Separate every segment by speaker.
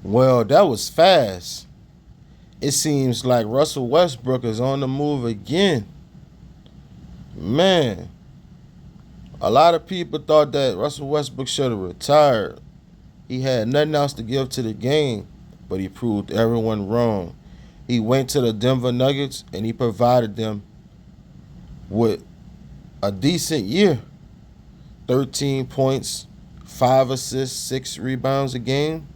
Speaker 1: Well, that was fast. It seems like Russell Westbrook is on the move again. Man, a lot of people thought that Russell Westbrook should have retired. He had nothing else to give to the game, but he proved everyone wrong. He went to the Denver Nuggets and he provided them with a decent year. 13 points, 5 assists, 6 rebounds a game.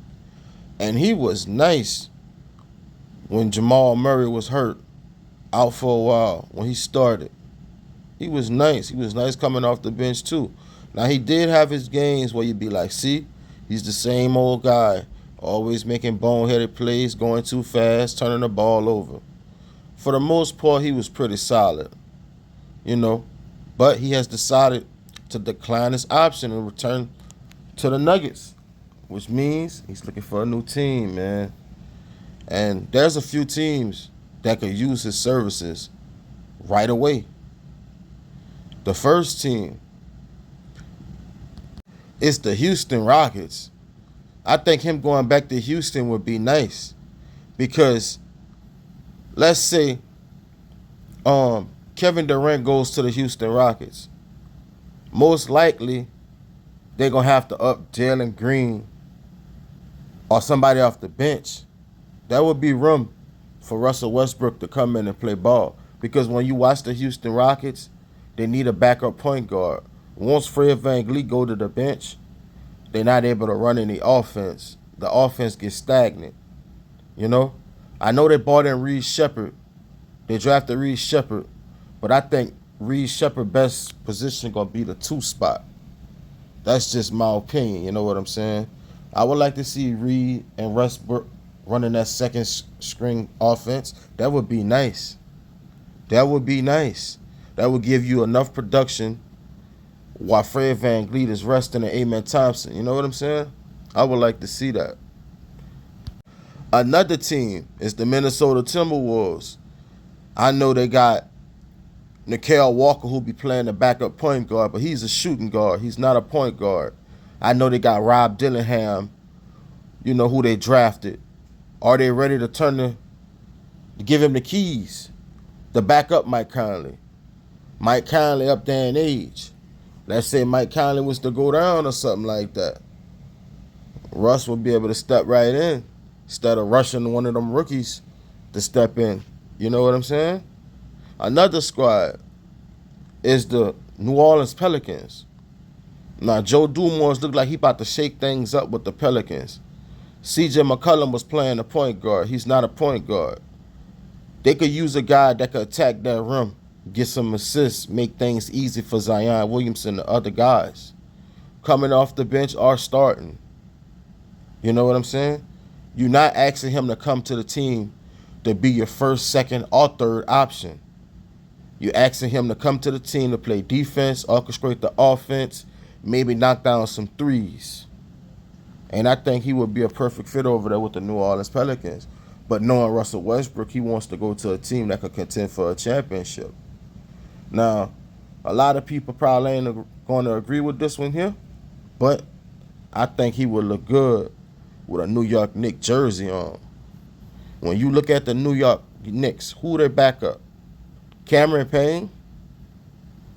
Speaker 1: And he was nice when Jamal Murray was hurt, out for a while, when he started. He was nice. He was nice coming off the bench, too. Now, he did have his games where you'd be like, see, he's the same old guy, always making boneheaded plays, going too fast, turning the ball over. For the most part, he was pretty solid, you know. But he has decided to decline his option and return to the Nuggets, which means he's looking for a new team, man. And there's a few teams that could use his services right away. The first team is the Houston Rockets. I think him going back to Houston would be nice because let's say Kevin Durant goes to the Houston Rockets. Most likely they're gonna have to up Jalen Green or somebody off the bench. That would be room for Russell Westbrook to come in and play ball. Because when you watch the Houston Rockets, they need a backup point guard. Once Fred VanVleet go to the bench, they're not able to run any offense. The offense gets stagnant. You know? I know they bought in Reed Shepard. They drafted Reed Shepard. But I think Reed Shepard's best position gonna be the 2 spot. That's just my opinion. You know what I'm saying? I would like to see Reed and Westbrook running that second string offense. That would be nice. That would be nice. That would give you enough production while Fred VanVleet is resting and Amen Thompson. You know what I'm saying? I would like to see that. Another team is the Minnesota Timberwolves. I know they got Nickel Walker who be playing the backup point guard, but he's a shooting guard. He's not a point guard. I know they got Rob Dillingham, you know, who they drafted. Are they ready to to give him the keys? The backup Mike Conley. Mike Conley up there in age. Let's say Mike Conley was to go down or something like that. Russ will be able to step right in instead of rushing one of them rookies to step in. You know what I'm saying? Another squad is the New Orleans Pelicans. Now, Joe Dumars looked like he about to shake things up with the Pelicans. CJ McCollum was playing a point guard. He's not a point guard. They could use a guy that could attack that rim, get some assists, make things easy for Zion Williamson and the other guys. Coming off the bench or starting. You know what I'm saying? You're not asking him to come to the team to be your first, second, or third option. You're asking him to come to the team to play defense, orchestrate the offense, maybe knock down some threes. And I think he would be a perfect fit over there with the New Orleans Pelicans. But knowing Russell Westbrook, he wants to go to a team that could contend for a championship. Now, a lot of people probably ain't going to agree with this one here, but I think he would look good with a New York Knicks jersey on. When you look at the New York Knicks, who they back up? Cameron Payne?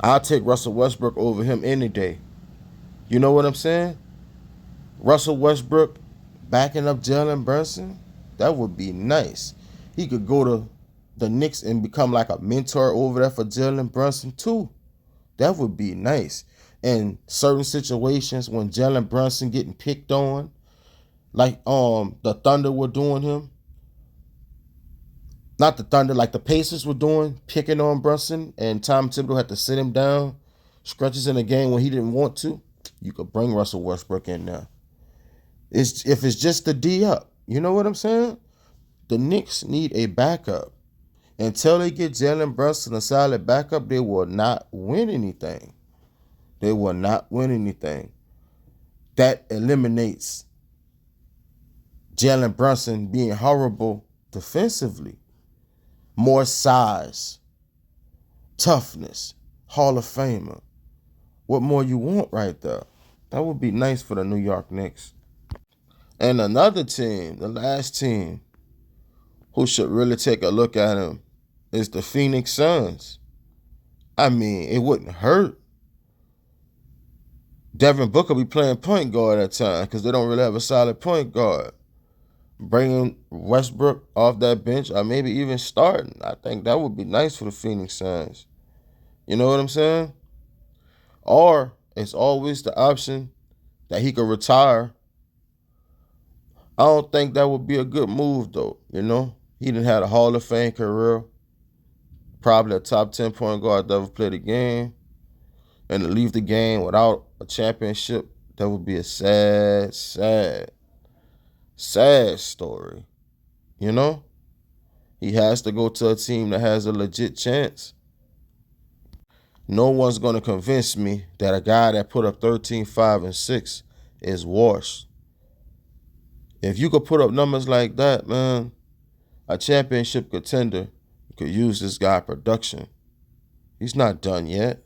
Speaker 1: I'll take Russell Westbrook over him any day. You know what I'm saying? Russell Westbrook backing up Jalen Brunson? That would be nice. He could go to the Knicks and become like a mentor over there for Jalen Brunson too. That would be nice. In certain situations when Jalen Brunson getting picked on, like the Thunder were doing him. Not the Thunder, like the Pacers were doing, picking on Brunson, and Tom Thibodeau had to sit him down, stretches in a game when he didn't want to. You could bring Russell Westbrook in there. If it's just the D up, you know what I'm saying? The Knicks need a backup. Until they get Jalen Brunson a solid backup, they will not win anything. They will not win anything. That eliminates Jalen Brunson being horrible defensively. More size, toughness, Hall of Famer. What more you want right there? That would be nice for the New York Knicks. And another team, the last team, who should really take a look at him is the Phoenix Suns. I mean, it wouldn't hurt. Devin Booker be playing point guard at times because they don't really have a solid point guard. Bringing Westbrook off that bench or maybe even starting, I think that would be nice for the Phoenix Suns. You know what I'm saying? Or it's always the option that he could retire. I don't think that would be a good move though, you know? He didn't have a Hall of Fame career, probably a top 10 point guard that ever played the game. And to leave the game without a championship, that would be a sad, sad, sad story. You know? He has to go to a team that has a legit chance. No one's going to convince me that a guy that put up 13, 5, and 6 is washed. If you could put up numbers like that, man, a championship contender could use this guy production. He's not done yet.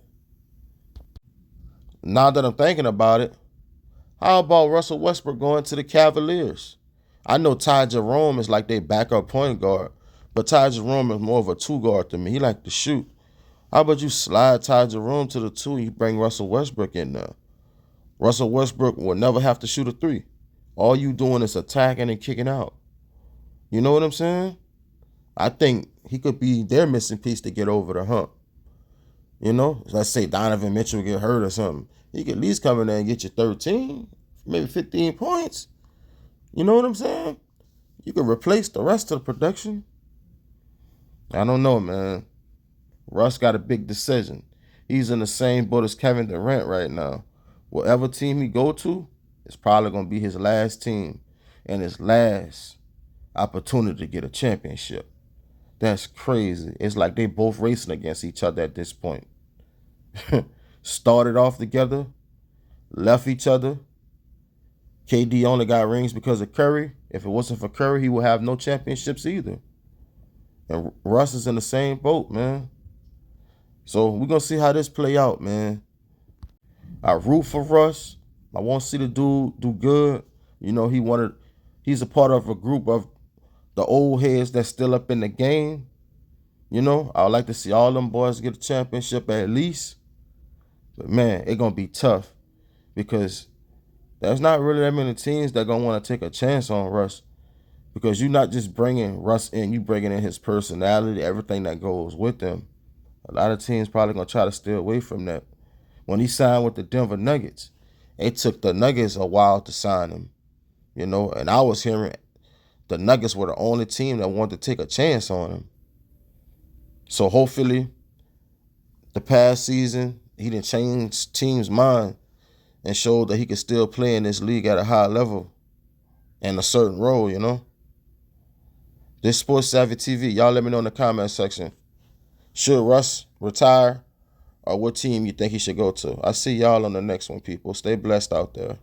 Speaker 1: Now that I'm thinking about it, how about Russell Westbrook going to the Cavaliers? I know Ty Jerome is like their backup point guard, but Ty Jerome is more of a two guard to me. He like to shoot. How about you slide Ty Jerome to the two and you bring Russell Westbrook in there? Russell Westbrook will never have to shoot a three. All you doing is attacking and kicking out. You know what I'm saying? I think he could be their missing piece to get over the hump. You know, let's say Donovan Mitchell get hurt or something. He could at least come in there and get you 13, maybe 15 points. You know what I'm saying? You could replace the rest of the production. I don't know, man. Russ got a big decision. He's in the same boat as Kevin Durant right now. Whatever team he go to, it's probably going to be his last team and his last opportunity to get a championship. That's crazy. It's like they both racing against each other at this point. Started off together, left each other. KD only got rings because of Curry. If it wasn't for Curry, he would have no championships either. And Russ is in the same boat, man. So we're going to see how this play out, man. I root for Russ. I want to see the dude do good. You know, he's a part of a group of the old heads that's still up in the game. You know, I would like to see all them boys get a championship at least. But, man, it's going to be tough because there's not really that many teams that going to want to take a chance on Russ because you're not just bringing Russ in, you bringing in his personality, everything that goes with him. A lot of teams probably going to try to stay away from that. When he signed with the Denver Nuggets, it took the Nuggets a while to sign him, you know, and I was hearing the Nuggets were the only team that wanted to take a chance on him. So hopefully the past season, he didn't change teams' mind and showed that he could still play in this league at a high level and a certain role, you know. This Sports Savvy TV, y'all let me know in the comment section. Should Russ retire or what team you think he should go to? I see y'all on the next one, people. Stay blessed out there.